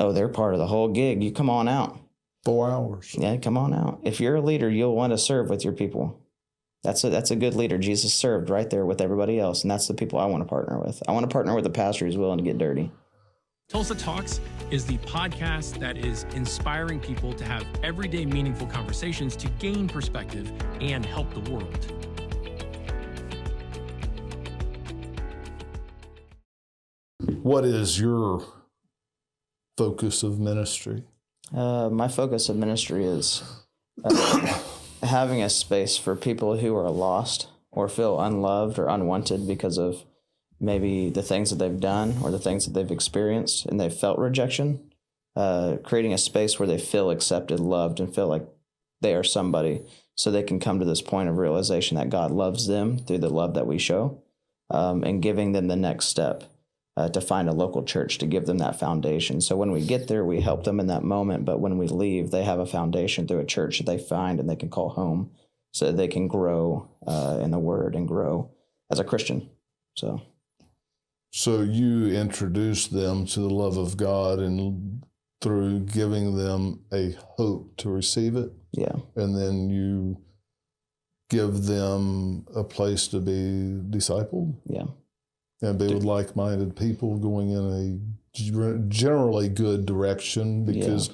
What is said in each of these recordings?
Oh, they're part of the whole gig. You come on out. 4 hours. Yeah, come on out. If you're a leader, you'll want to serve with your people. That's a good leader. Jesus served right there with everybody else, and that's the people I want to partner with. I want to partner with a pastor who's willing to get dirty. Tulsa Talks is the podcast that is inspiring people to have everyday meaningful conversations to gain perspective and help the world. What is your focus of ministry? My focus of ministry is having a space for people who are lost or feel unloved or unwanted because of maybe the things that they've done or the things that they've experienced and they've felt rejection, creating a space where they feel accepted, loved, and feel like they are somebody so they can come to this point of realization that God loves them through the love that we show, and giving them the next step. To find a local church to give them that foundation. So when we get there, we help them in that moment, but when we leave, they have a foundation through a church that they find and they can call home so that they can grow in the Word and grow as a Christian. So you introduce them to the love of God and through giving them a hope to receive it. Yeah. And then you give them a place to be discipled. Yeah. And be with like-minded people going in a generally good direction, because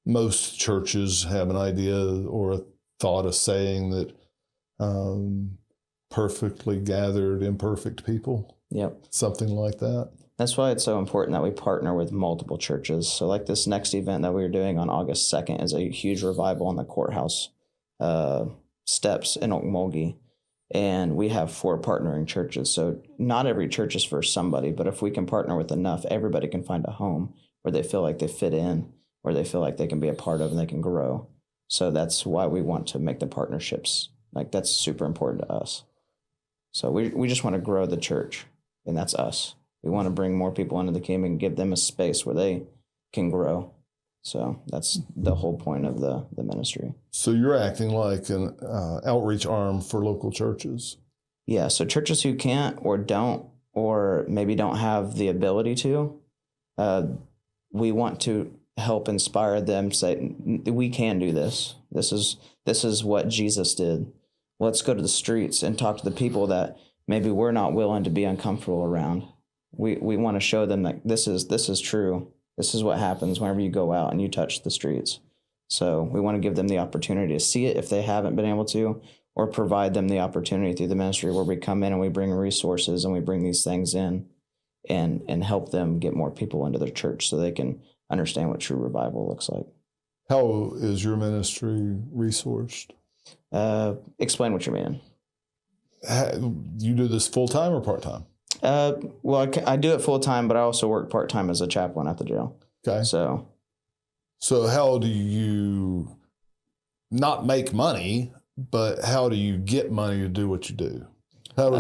most churches have an idea or a thought, a saying that perfectly gathered, imperfect people. Yep. Something like that. That's why it's so important that we partner with multiple churches. So like this next event that we're doing on August 2nd is a huge revival on the courthouse steps in Okmulgee. And we have 4 partnering churches. So not every church is for somebody, but if we can partner with enough, everybody can find a home where they feel like they fit in, where they feel like they can be a part of and they can grow. So that's why we want to make the partnerships. Like, that's super important to us. So we just want to grow the church, and that's us. We want to bring more people into the kingdom and give them a space where they can grow. So that's the whole point of the ministry. So you're acting like an outreach arm for local churches. Yeah, so churches who can't or don't or maybe don't have the ability to, we want to help inspire them, say, we can do this. This is what Jesus did. Let's go to the streets and talk to the people that maybe we're not willing to be uncomfortable around. We want to show them that this is true. This is what happens whenever you go out and you touch the streets. So we want to give them the opportunity to see it if they haven't been able to, or provide them the opportunity through the ministry where we come in and we bring resources and we bring these things in and help them get more people into their church so they can understand what true revival looks like. How is your ministry resourced? Explain what you mean. You do this full-time or part-time? Well, I do it full-time, but I also work part-time as a chaplain at the jail. Okay. So how do you not make money, but how do you get money to do what you do? How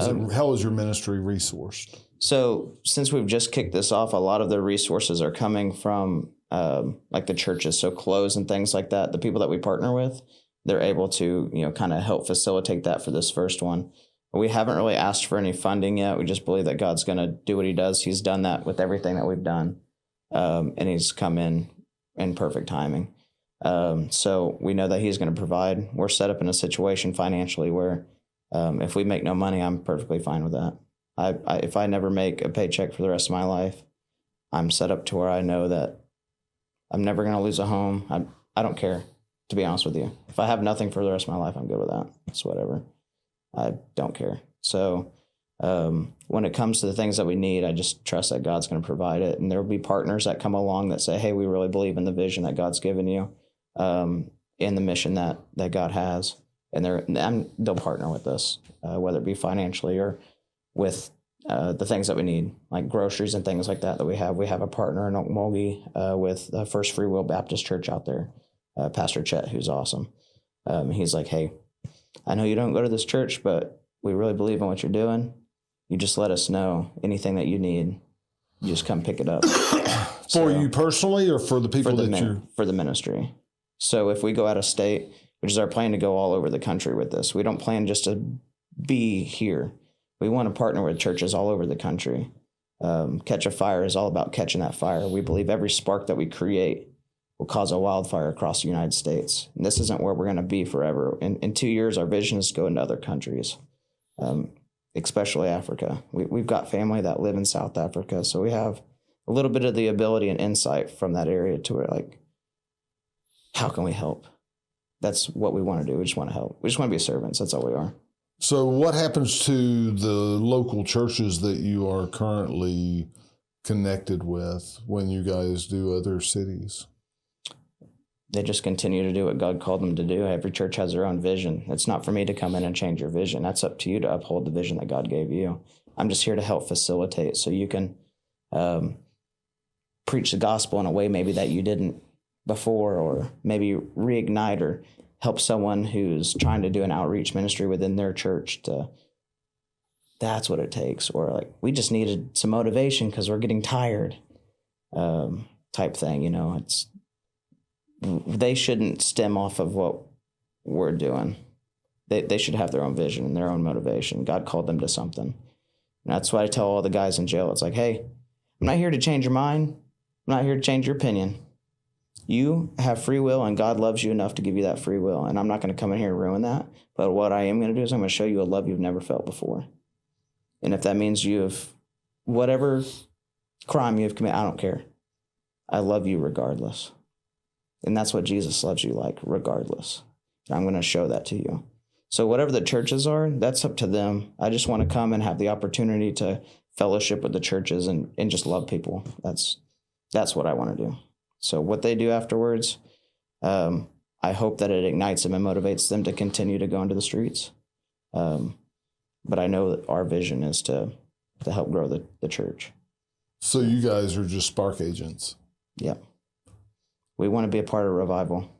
is your ministry resourced? So since we've just kicked this off, a lot of the resources are coming from like the churches. So clothes and things like that, the people that we partner with, they're able to, kind of help facilitate that for this first one. We haven't really asked for any funding yet. We just believe that God's going to do what he does. He's done that with everything that we've done. And he's come in perfect timing. So we know that he's going to provide. We're set up in a situation financially where if we make no money, I'm perfectly fine with that. If I never make a paycheck for the rest of my life, I'm set up to where I know that I'm never going to lose a home. I don't care, to be honest with you. If I have nothing for the rest of my life, I'm good with that. It's whatever. I don't care. So when it comes to the things that we need, I just trust that God's going to provide it. And there will be partners that come along that say, hey, we really believe in the vision that God's given you, in the mission that God has. And they'll partner with us, whether it be financially or with the things that we need, like groceries and things like that we have. We have a partner in Okmulgee with the First Free Will Baptist Church out there, Pastor Chet, who's awesome. He's like, hey, I know you don't go to this church, but we really believe in what you're doing. You just let us know anything that you need. You just come pick it up. For you personally, or for the people for the ministry. So if we go out of state, which is our plan to go all over the country with this, we don't plan just to be here. We want to partner with churches all over the country Catch a Fire is all about catching that fire. We believe every spark that we create will cause a wildfire across the United States. And this isn't where we're going to be forever. In 2 years, our vision is to go into other countries, especially Africa. We've got family that live in South Africa, so we have a little bit of the ability and insight from that area to where, like, how can we help? That's what we want to do. We just want to help. We just want to be servants. That's all we are. So what happens to the local churches that you are currently connected with when you guys do other cities? They just continue to do what God called them to do. Every church has their own vision. It's not for me to come in and change your vision. That's up to you to uphold the vision that God gave you. I'm just here to help facilitate so you can preach the gospel in a way maybe that you didn't before, or maybe reignite or help someone who's trying to do an outreach ministry within their church to, that's what it takes. Or like, we just needed some motivation because we're getting tired, type thing. You know, they shouldn't stem off of what we're doing. They should have their own vision and their own motivation. God called them to something. And that's why I tell all the guys in jail. It's like, hey, I'm not here to change your mind. I'm not here to change your opinion. You have free will, and God loves you enough to give you that free will. And I'm not going to come in here and ruin that. But what I am going to do is I'm going to show you a love you've never felt before. And if that means you have whatever crime you have committed, I don't care. I love you regardless. And that's what Jesus loves you like, regardless. And I'm going to show that to you. So whatever the churches are, that's up to them. I just want to come and have the opportunity to fellowship with the churches and just love people. That's what I want to do. So what they do afterwards, I hope that it ignites them and motivates them to continue to go into the streets. But I know that our vision is to help grow the church. So you guys are just spark agents. Yep. We want to be a part of revival.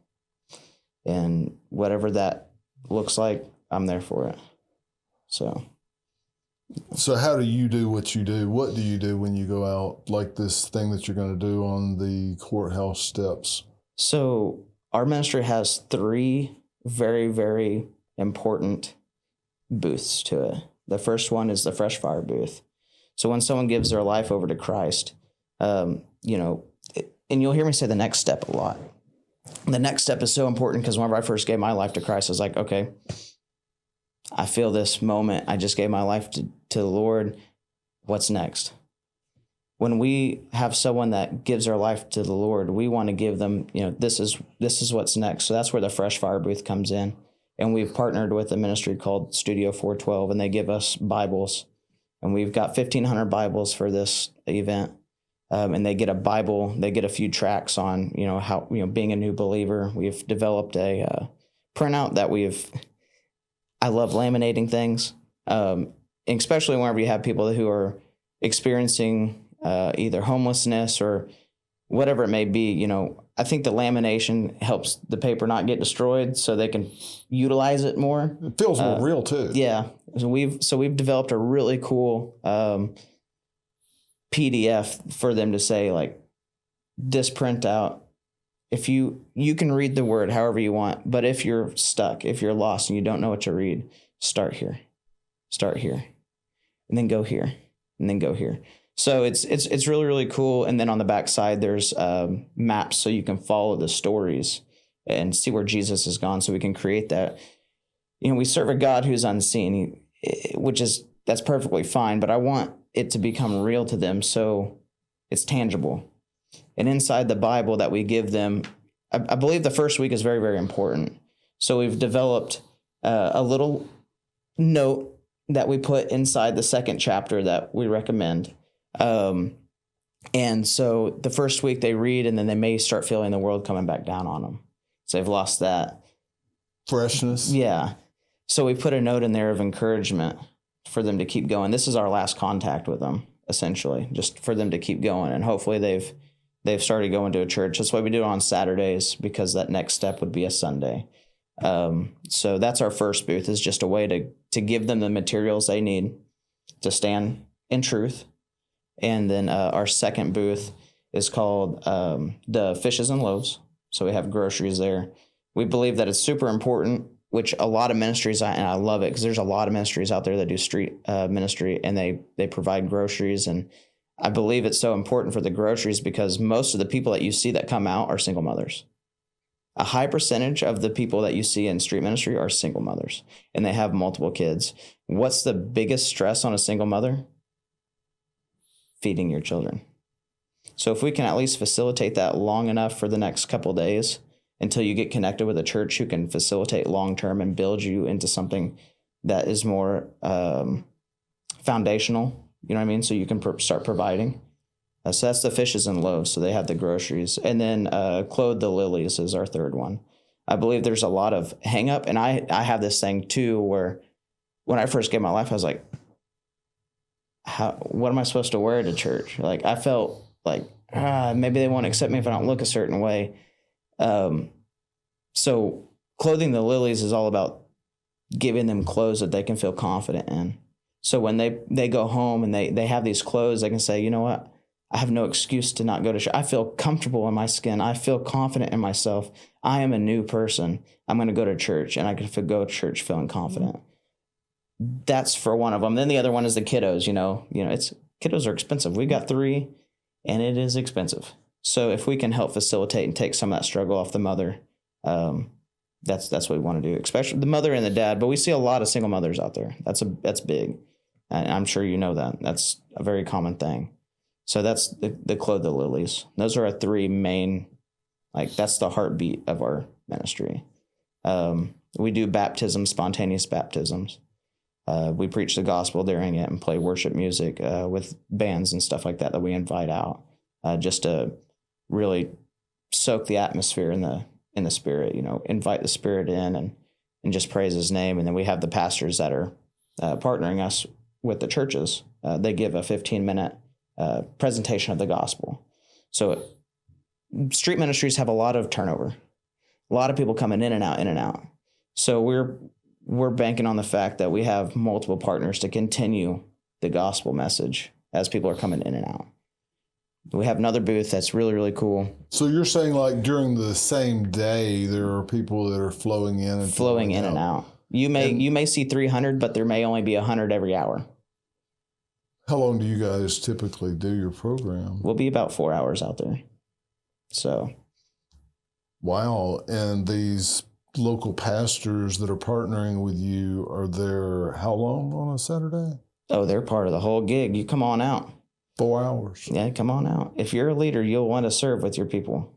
And whatever that looks like, I'm there for it. So how do you do what you do? What do you do when you go out, like this thing that you're going to do on the courthouse steps? So our ministry has 3 very, very important booths to it. The first one is the Fresh Fire booth. So when someone gives their life over to Christ, and you'll hear me say the next step a lot. The next step is so important because whenever I first gave my life to Christ, I was like, okay, I feel this moment. I just gave my life to the Lord. What's next? When we have someone that gives their life to the Lord, we want to give them, this is what's next. So that's where the Fresh Fire booth comes in. And we've partnered with a ministry called Studio 412, and they give us Bibles. And we've got 1,500 Bibles for this event. And they get a Bible, they get a few tracks on, how, being a new believer. We've developed a printout that I love laminating things, especially whenever you have people who are experiencing either homelessness or whatever it may be. I think the lamination helps the paper not get destroyed so they can utilize it more. It feels more real too. Yeah. So we've developed a really cool PDF for them to say, like, this printout, if you can read the word however you want, but if you're stuck, if you're lost and you don't know what to read, start here, and then go here, and then go here. So it's really, really cool. And then on the back side, there's maps so you can follow the stories and see where Jesus has gone. So we can create that. We serve a God who's unseen, that's perfectly fine, but I want it to become real to them so it's tangible. And inside the Bible that we give them, I believe the first week is very, very important. So we've developed a little note that we put inside the second chapter that we recommend. And so the first week they read, and then they may start feeling the world coming back down on them. So they've lost that freshness. Yeah. So we put a note in there of encouragement for them to keep going. This is our last contact with them, essentially, just for them to keep going. And hopefully they've started going to a church. That's why we do it on Saturdays, because that next step would be a Sunday. So that's our first booth, is just a way to give them the materials they need to stand in truth. And then our second booth is called the Fishes and Loaves. So we have groceries there. We believe that it's super important, which a lot of ministries, and I love it because there's a lot of ministries out there that do street ministry, and they provide groceries. And I believe it's so important for the groceries because most of the people that you see that come out are single mothers. A high percentage of the people that you see in street ministry are single mothers, and they have multiple kids. What's the biggest stress on a single mother? Feeding your children. So if we can at least facilitate that long enough for the next couple of days until you get connected with a church who can facilitate long-term and build you into something that is more foundational, you know what I mean? So you can start providing. So that's the fishes and loaves. So they have the groceries. And then clothe the lilies is our third one. I believe there's a lot of hang up. And I have this thing too, where when I first gave my life, I was like, what am I supposed to wear to church? Like I felt like, maybe they won't accept me if I don't look a certain way. So clothing the lilies is all about giving them clothes that they can feel confident in. So when they go home and they have these clothes, they can say, you know what? I have no excuse to not go to church. I feel comfortable in my skin. I feel confident in myself. I am a new person. I'm going to go to church, and I can go to church feeling confident. That's for one of them. Then the other one is the kiddos. Kiddos are expensive. We got 3, and it is expensive. So if we can help facilitate and take some of that struggle off the mother, that's what we want to do, especially the mother and the dad. But we see a lot of single mothers out there. That's big, and I'm sure you know that. That's a very common thing. So that's the clothe the lilies. Those are our 3 main, that's the heartbeat of our ministry. We do baptisms, spontaneous baptisms. We preach the gospel during it and play worship music with bands and stuff like that we invite out, just to really soak the atmosphere in the spirit. Invite the spirit in and just praise his name. And then we have the pastors that are partnering us with the churches. They give a 15-minute presentation of the gospel. So street ministries have a lot of turnover, a lot of people coming in and out. So we're banking on the fact that we have multiple partners to continue the gospel message as people are coming in and out. We have another booth that's really, really cool. So you're saying during the same day, there are people that are flowing in and out. You may see 300, but there may only be 100 every hour. How long do you guys typically do your program? We'll be about 4 hours out there. So. Wow. And these local pastors that are partnering with you, are there how long on a Saturday? Oh, they're part of the whole gig. You come on out. 4 hours. Yeah, come on out. If you're a leader, you'll want to serve with your people.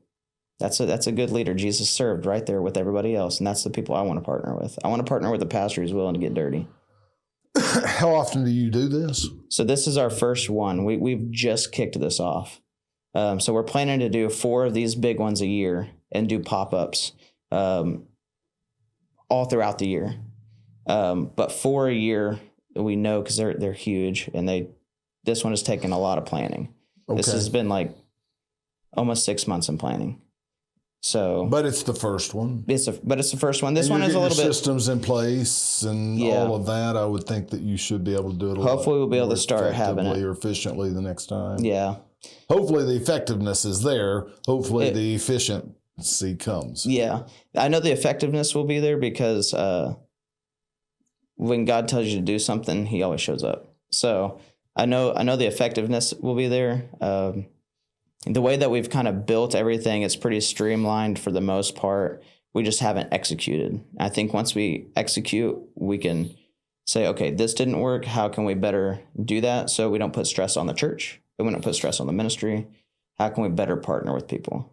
That's a good leader. Jesus served right there with everybody else, and that's the people I want to partner with. I want to partner with a pastor who's willing to get dirty. How often do you do this? So this is our first one. We've just kicked this off. So we're planning to do 4 of these big ones a year and do pop-ups all throughout the year. But 4 a year, we know because they're huge, and this one has taken a lot of planning. Okay. This has been almost 6 months in planning. So, but it's the first one. But it's the first one. This one is a little bit systems in place and all of that. I would think that you should be able to do it. Hopefully, we'll be able to start having it or efficiently the next time. Yeah. Hopefully, the effectiveness is there. Hopefully, the efficiency comes. Yeah, I know the effectiveness will be there because when God tells you to do something, He always shows up. So I know the effectiveness will be there. The way that we've kind of built everything, it's pretty streamlined for the most part. We just haven't executed. I think once we execute, we can say, okay, this didn't work. How can we better do that so we don't put stress on the church and we don't put stress on the ministry? How can we better partner with people?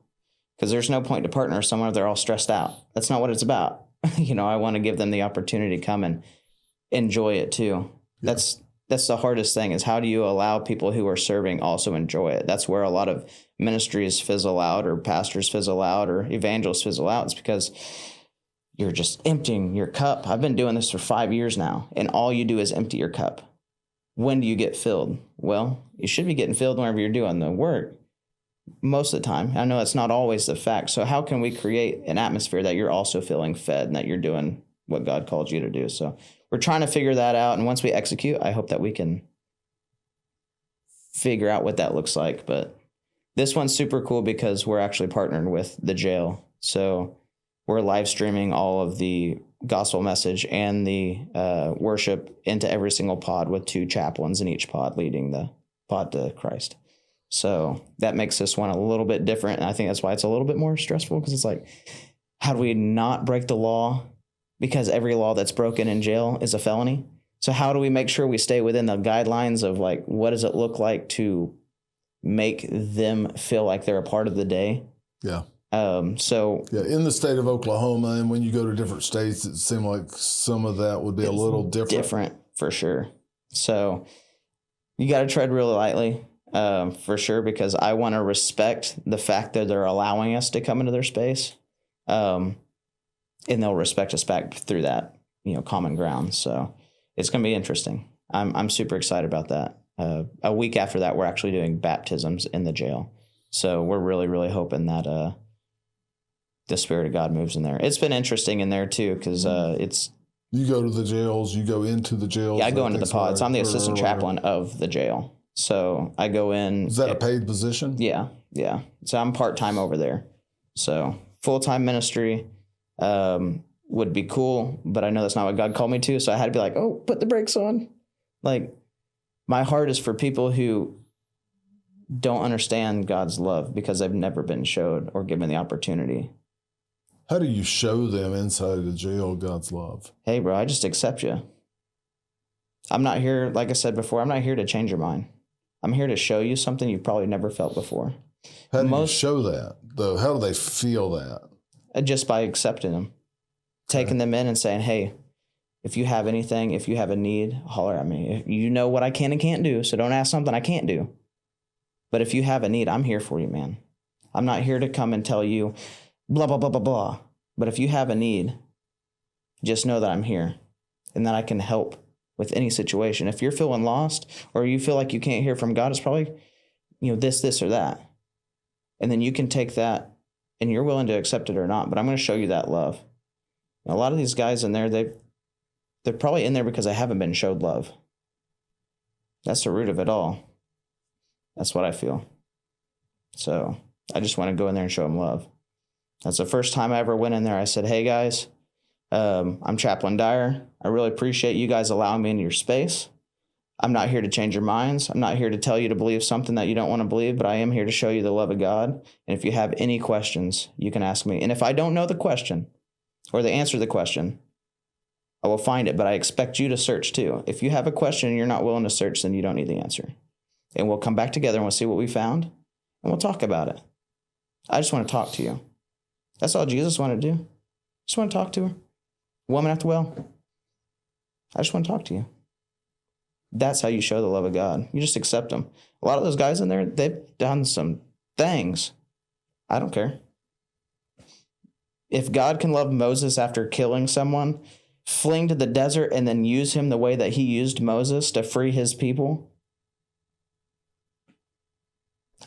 Because there's no point to partner with someone if they're all stressed out. That's not what it's about. I want to give them the opportunity to come and enjoy it too. Yeah. That's the hardest thing, is how do you allow people who are serving also enjoy it? That's where a lot of ministries fizzle out, or pastors fizzle out, or evangelists fizzle out. It's because you're just emptying your cup. I've been doing this for 5 years now, and all you do is empty your cup. When do you get filled? Well, you should be getting filled whenever you're doing the work. Most of the time. I know it's not always the fact. So how can we create an atmosphere that you're also feeling fed and that you're doing what God called you to do? So we're trying to figure that out. And once we execute, I hope that we can figure out what that looks like. But this one's super cool because we're actually partnered with the jail. So we're live streaming all of the gospel message and the worship into every single pod with 2 chaplains in each pod leading the pod to Christ. So that makes this one a little bit different. And I think that's why it's a little bit more stressful, because it's like, how do we not break the law? Because every law that's broken in jail is a felony. So how do we make sure we stay within the guidelines of like, what does it look like to make them feel like they're a part of the day? Yeah. So yeah, in the state of Oklahoma, and when you go to different states, it seemed like some of that would be a little different. Different for sure. So you got to tread really lightly, for sure, because I want to respect the fact that they're allowing us to come into their space, and they'll respect us back through that, common ground. So it's going to be interesting. I'm super excited about that. A week after that, we're actually doing baptisms in the jail. So we're really, really hoping that the Spirit of God moves in there. It's been interesting in there too, because it's. You go to the jails. You go into the jails. Yeah, I go into the pods. I'm the assistant chaplain of the jail, so I go in. Is that a paid position? Yeah. So I'm part-time over there. So full-time ministry would be cool, but I know that's not what God called me to. So I had to be like, oh, put the brakes on. Like, my heart is for people who don't understand God's love because they've never been showed or given the opportunity. How do you show them inside the jail God's love? Hey, bro, I just accept you. I'm not here, like I said before, I'm not here to change your mind. I'm here to show you something you've probably never felt before. How do you show that, though? How do they feel that? Just by accepting them. Taking them in and saying, hey, if you have anything, if you have a need, holler at me. You know what I can and can't do, so don't ask something I can't do. But if you have a need, I'm here for you, man. I'm not here to come and tell you blah, blah, blah, blah, blah. But if you have a need, just know that I'm here and that I can help with any situation. If you're feeling lost or you feel like you can't hear from God, it's probably, this, or that. And then you can take that and you're willing to accept it or not. But I'm going to show you that love. A lot of these guys in there, they're probably in there because they haven't been showed love. That's the root of it all. That's what I feel. So I just want to go in there and show them love. That's the first time I ever went in there. I said, hey, guys, I'm Chaplain Dyer. I really appreciate you guys allowing me into your space. I'm not here to change your minds. I'm not here to tell you to believe something that you don't want to believe, but I am here to show you the love of God. And if you have any questions, you can ask me. And if I don't know the question or the answer to the question, I will find it, but I expect you to search too. If you have a question and you're not willing to search, then you don't need the answer. And we'll come back together and we'll see what we found, and we'll talk about it. I just want to talk to you. That's all Jesus wanted to do. Just want to talk to her. Woman at the well. I just want to talk to you. That's how you show the love of God. You just accept them. A lot of those guys in there, they've done some things. I don't care. If God can love Moses after killing someone, fling to the desert, and then use him the way that he used Moses to free his people,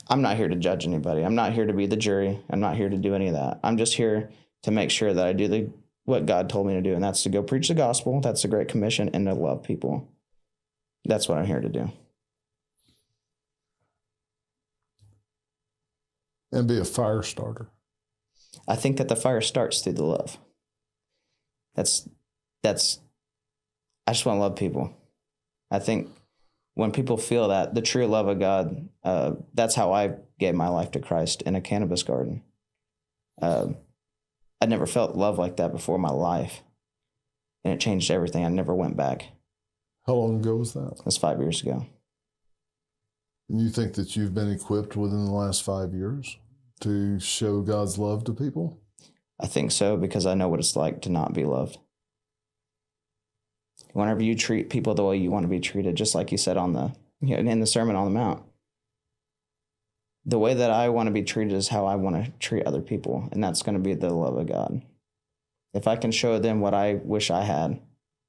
I'm not here to judge anybody. I'm not here to be the jury. I'm not here to do any of that. I'm just here to make sure that I do what God told me to do, and that's to go preach the gospel. That's the Great Commission, and to love people. That's what I'm here to do. And be a fire starter. I think that the fire starts through the love. I just want to love people. I think when people feel that, the true love of God, that's how I gave my life to Christ in a cannabis garden. I never felt love like that before in my life. And it changed everything. I never went back. How long ago was that? That's 5 years ago. And you think that you've been equipped within the last 5 years to show God's love to people? I think so, because I know what it's like to not be loved. Whenever you treat people the way you want to be treated, just like you said in the Sermon on the Mount, the way that I want to be treated is how I want to treat other people, and that's going to be the love of God. If I can show them what I wish I had,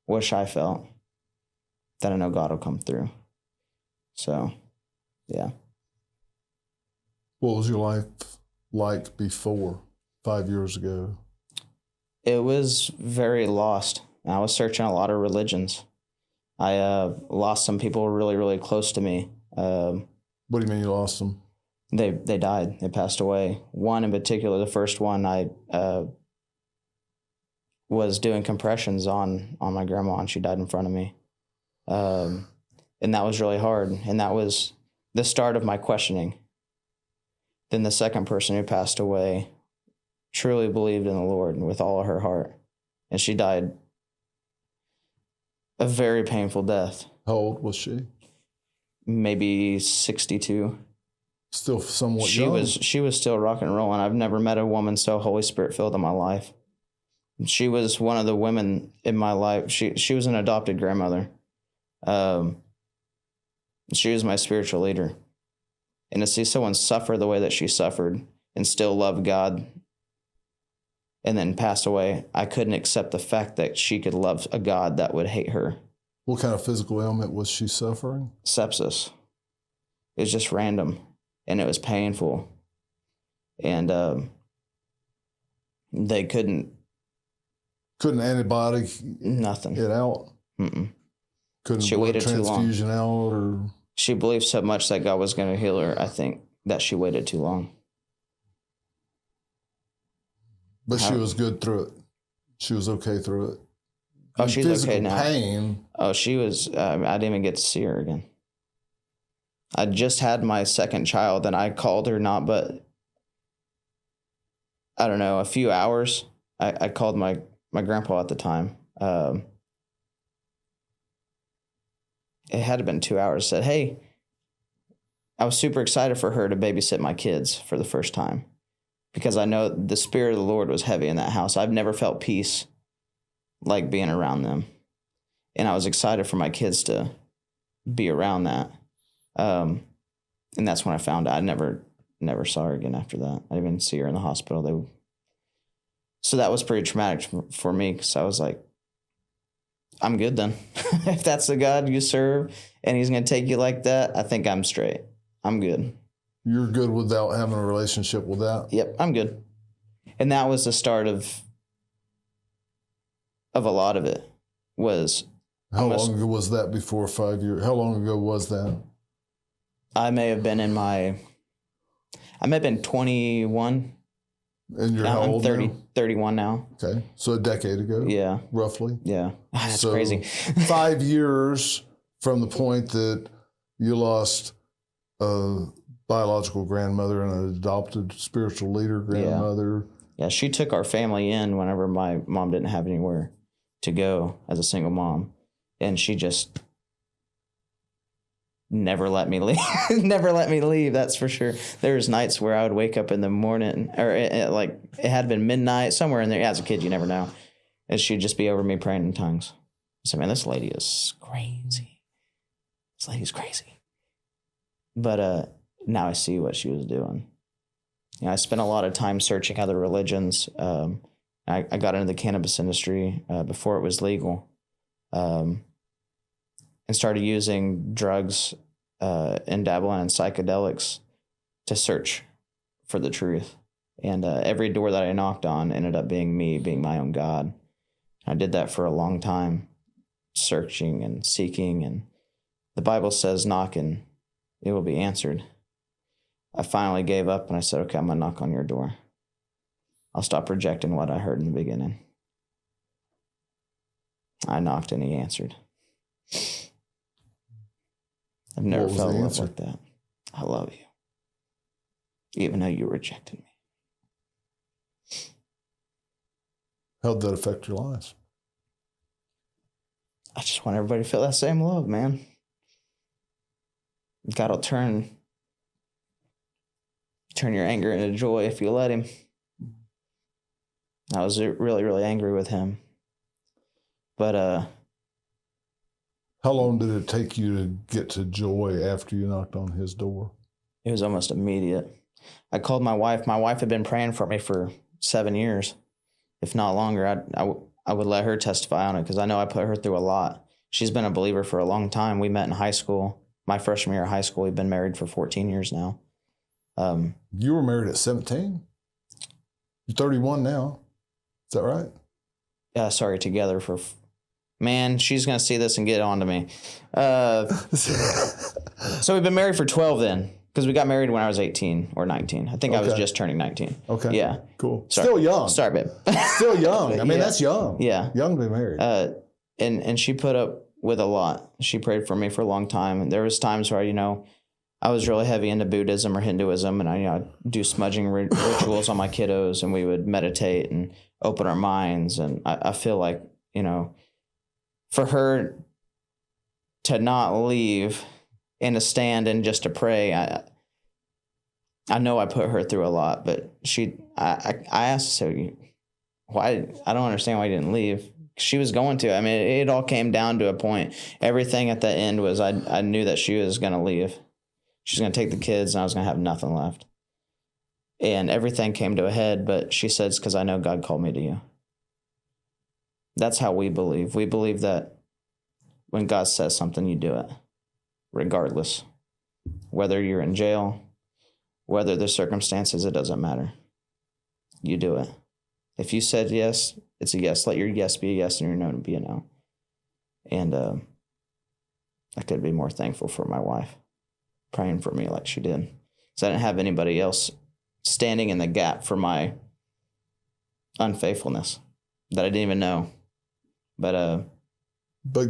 wish I felt, then I know God will come through. So, yeah. What was your life like before 5 years ago? It was very lost. I was searching a lot of religions. I lost some people really, really close to me. What do you mean you lost them? They died. They passed away. One in particular, the first one, I was doing compressions on my grandma, and she died in front of me. And that was really hard. And that was the start of my questioning. Then the second person who passed away truly believed in the Lord with all of her heart. And she died a very painful death. How old was she? Maybe 62. Still somewhat young. She was still rock and rolling. I've never met a woman so Holy Spirit filled in my life. She was one of the women in my life. She was an adopted grandmother. She was my spiritual leader. And to see someone suffer the way that she suffered and still love God and then pass away, I couldn't accept the fact that she could love a God that would hate her. What kind of physical ailment was she suffering? Sepsis. It was just random, and it was painful. And they couldn't antibiotic nothing it out? Mm-mm. Couldn't she waited too long. Transfusion out, or she believed so much that God was going to heal her. I think that she waited too long. But she was good through it. She was okay through it. Oh, she's okay now. Pain. Oh, she was. I didn't even get to see her again. I just had my second child, and I called her not but, I don't know, a few hours. I called my grandpa at the time. It had to have been 2 hours. Said, hey, I was super excited for her to babysit my kids for the first time because I know the Spirit of the Lord was heavy in that house. I've never felt peace like being around them. And I was excited for my kids to be around that. And that's when I found out. I never saw her again after that. I didn't even see her in the hospital. So that was pretty traumatic for me because I was like, I'm good then. If that's the God you serve and he's going to take you like that, I think I'm straight. I'm good. You're good without having a relationship with that? Yep, I'm good. And that was the start of a lot of it. Was how long ago was that before 5 years? How long ago was that? I may have been 21. And you're how I'm old 30, now? 31 now. Okay. So a decade ago? Yeah. Roughly? Yeah. That's so crazy. 5 years from the point that you lost a biological grandmother and an adopted spiritual leader grandmother. Yeah, she took our family in whenever my mom didn't have anywhere to go as a single mom. And she just never let me leave. Never let me leave, that's for sure. There was nights where I would wake up in the morning, or it had been midnight, somewhere in there. As a kid, you never know. And she'd just be over me praying in tongues. I said, man, this lady is crazy. This lady's crazy. But now I see what she was doing. You know, I spent a lot of time searching other religions. I got into the cannabis industry before it was legal, and started using drugs and dabbling in psychedelics to search for the truth. And every door that I knocked on ended up being me, being my own God. I did that for a long time, searching and seeking. And the Bible says, knock and it will be answered. I finally gave up and I said, okay, I'm going to knock on your door. I'll stop rejecting what I heard in the beginning. I knocked and he answered. I've never felt love like that. I love you. Even though you rejected me. How'd that affect your life? I just want everybody to feel that same love, man. God will turn your anger into joy if you let him. I was really, really angry with him. But how long did it take you to get to joy after you knocked on his door? It was almost immediate. I called my wife. My wife had been praying for me for 7 years, if not longer. I would let her testify on it because I know I put her through a lot. She's been a believer for a long time. We met in high school. My freshman year of high school. We've been married for 14 years now. You were married at 17? You're 31 now. Is that right? Yeah, sorry, together for... Man, she's going to see this and get on to me. So we've been married for 12 then, because we got married when I was 18 or 19. I think I was just turning 19. Okay. Yeah. Cool. Sorry. Still young. Sorry, babe. Still young. I mean, Yeah. that's young. Yeah. Young to be married. And she put up with a lot. She prayed for me for a long time. And there was times where, I was really heavy into Buddhism or Hinduism, and I'd do smudging rituals on my kiddos, and we would meditate and open our minds. And I feel like, for her to not leave and to stand and just to pray, I know I put her through a lot, but I asked her, why? I don't understand why you didn't leave. She was going to. I mean, it all came down to a point. Everything at the end was I knew that she was going to leave. She's going to take the kids, and I was going to have nothing left. And everything came to a head, but she said, it's because I know God called me to you. That's how we believe. We believe that when God says something, you do it, regardless. Whether you're in jail, whether the circumstances, it doesn't matter. You do it. If you said yes, it's a yes. Let your yes be a yes and your no be a no. And I could be more thankful for my wife praying for me like she did. Because I didn't have anybody else standing in the gap for my unfaithfulness that I didn't even know. But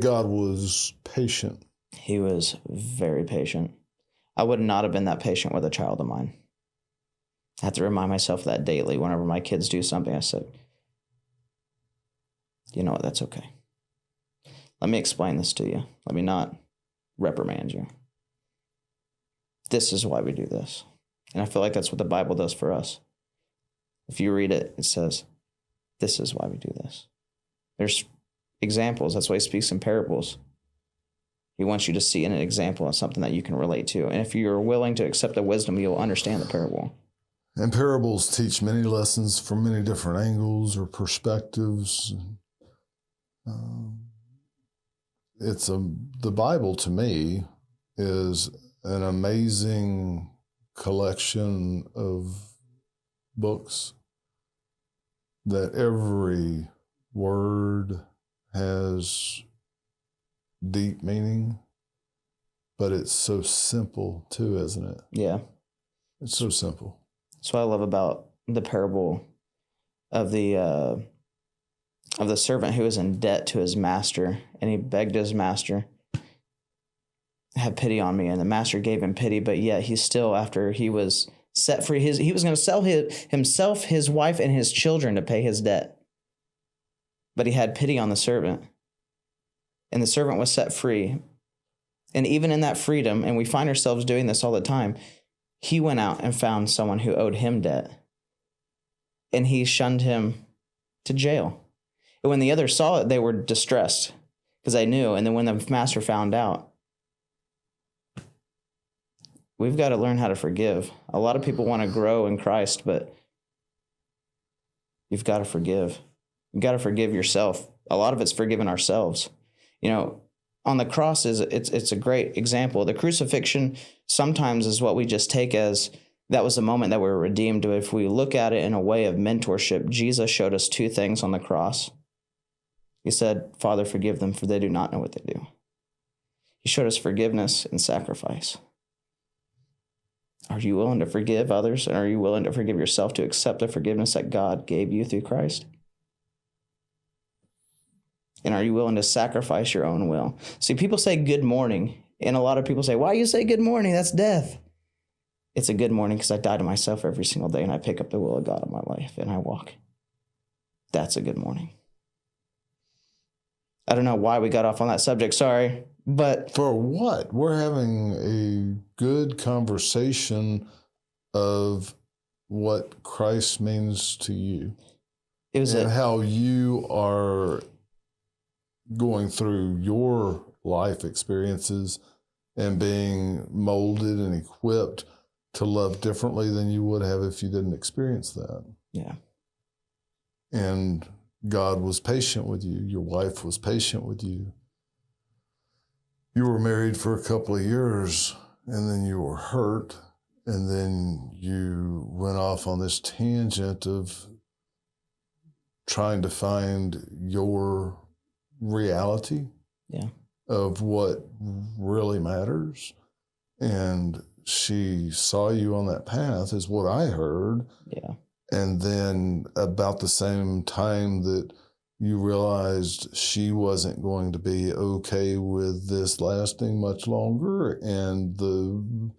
God was patient. He was very patient. I would not have been that patient with a child of mine. I have to remind myself of that daily. Whenever my kids do something, I said, you know what, that's okay. Let me explain this to you. Let me not reprimand you. This is why we do this. And I feel like that's what the Bible does for us. If you read it, it says, this is why we do this. There's examples. That's why he speaks in parables. He wants you to see in an example of something that you can relate to. And if you're willing to accept the wisdom, you'll understand the parable. And parables teach many lessons from many different angles or perspectives. The Bible to me is an amazing collection of books that every word has deep meaning, but it's so simple too, isn't it? Yeah. It's so simple. That's what I love about the parable of the servant who was in debt to his master, and he begged his master, have pity on me. And the master gave him pity, but yet he still, after he was set free, he was going to sell himself, his wife, and his children to pay his debt. But he had pity on the servant. And the servant was set free. And even in that freedom, and we find ourselves doing this all the time, he went out and found someone who owed him debt. And he shunned him to jail. And when the others saw it, they were distressed because they knew. And then when the master found out, we've got to learn how to forgive. A lot of people want to grow in Christ, but you've got to forgive. You've got to forgive yourself. A lot of it's forgiving ourselves. On the cross, it's a great example. The crucifixion sometimes is what we just take as that was the moment that we were redeemed. But if we look at it in a way of mentorship, Jesus showed us two things on the cross. He said, Father, forgive them, for they do not know what they do. He showed us forgiveness and sacrifice. Are you willing to forgive others? And are you willing to forgive yourself to accept the forgiveness that God gave you through Christ? And are you willing to sacrifice your own will? See, people say good morning, and a lot of people say, why you say good morning? That's death. It's a good morning because I die to myself every single day, and I pick up the will of God in my life, and I walk. That's a good morning. I don't know why we got off on that subject, sorry, but... For what? We're having a good conversation of what Christ means to you. And how you are going through your life experiences and being molded and equipped to love differently than you would have if you didn't experience that. Yeah. And God was patient with you. Your wife was patient with you. You were married for a couple of years, and then you were hurt, and then you went off on this tangent of trying to find your reality of what really matters. And she saw you on that path, is what I heard. Yeah. And then about the same time that you realized she wasn't going to be okay with this lasting much longer, and the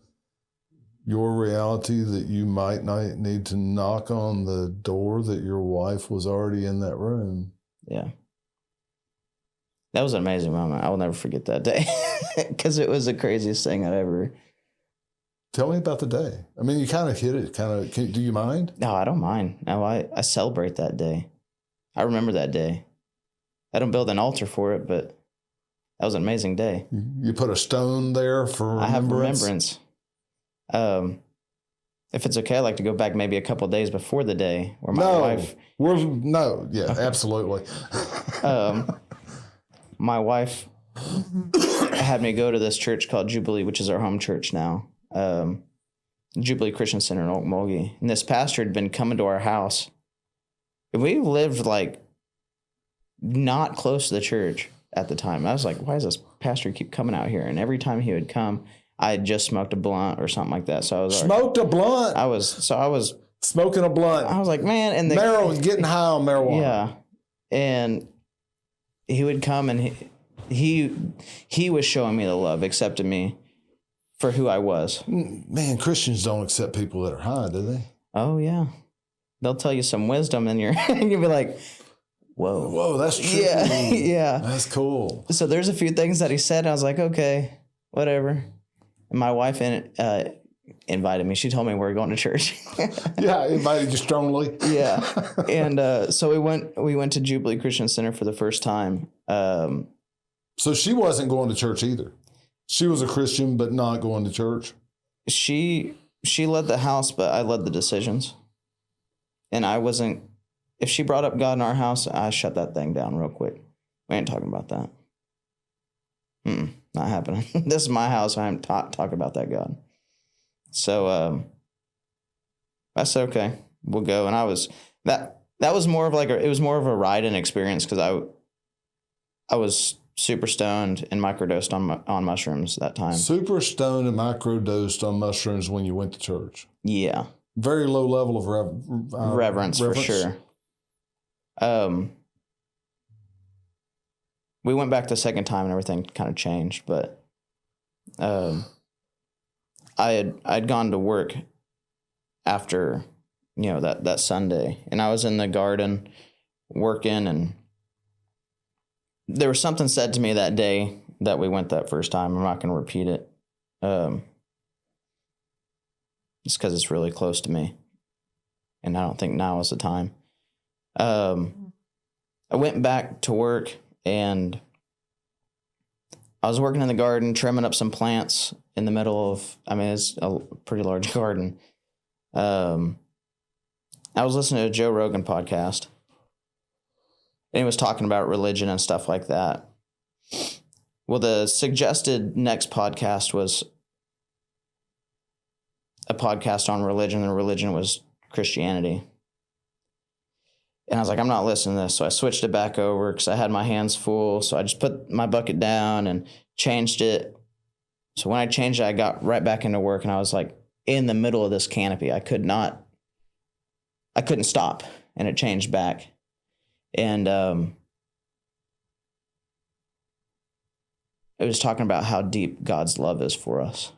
your reality that you might not need to knock on the door, that your wife was already in that room. Yeah. That was an amazing moment. I will never forget that day because it was the craziest thing I'd ever. Tell me about the day. I mean, you kind of hit it. Do you mind? No, I don't mind. No, I celebrate that day. I remember that day. I don't build an altar for it, but that was an amazing day. You put a stone there for remembrance? I have remembrance. If it's okay, I'd like to go back maybe a couple of days before the day where my wife. Absolutely. My wife had me go to this church called Jubilee, which is our home church now. Jubilee Christian Center in Okmulgee. And this pastor had been coming to our house. And we lived like not close to the church at the time. I was like, why does this pastor keep coming out here? And every time he would come, I had just smoked a blunt or something like that. So I was smoked a blunt. I was smoking a blunt. I was like, man, and getting high on marijuana. Yeah. And he would come and he was showing me the love, accepted me for who I was. Man, Christians don't accept people that are high, do they? Oh yeah. They'll tell you some wisdom and you'll be like, whoa, that's true. Yeah. Yeah. That's cool. So there's a few things that he said, and I was like, okay, whatever. And my wife invited me. She told me we were going to church. Yeah, invited you strongly. Yeah. And so we went to Jubilee Christian Center for the first time. So she wasn't going to church either. She was a Christian, but not going to church. She led the house, but I led the decisions. And I wasn't. If she brought up God in our house, I shut that thing down real quick. We ain't talking about that. Not happening. This is my house. I am talking about that God. So I said, okay, we'll go. And I was that was more of like it was more of a ride and experience because I was super stoned and microdosed on mushrooms that time. Super stoned and microdosed on mushrooms when you went to church. Yeah. Very low level of reverence for sure. We went back the second time and everything kind of changed, but I'd gone to work after that Sunday, and I was in the garden working, and there was something said to me that day that we went that first time. I'm not going to repeat it. Just because it's really close to me, and I don't think now is the time. I went back to work, and I was working in the garden, trimming up some plants in the middle of, it's a pretty large garden. I was listening to a Joe Rogan podcast, and he was talking about religion and stuff like that. Well, the suggested next podcast was a podcast on religion, and religion was Christianity. And I was like, I'm not listening to this. So I switched it back over because I had my hands full. So I just put my bucket down and changed it. So when I changed it, I got right back into work, and I was like in the middle of this canopy. I couldn't stop, and it changed back. And it was talking about how deep God's love is for us,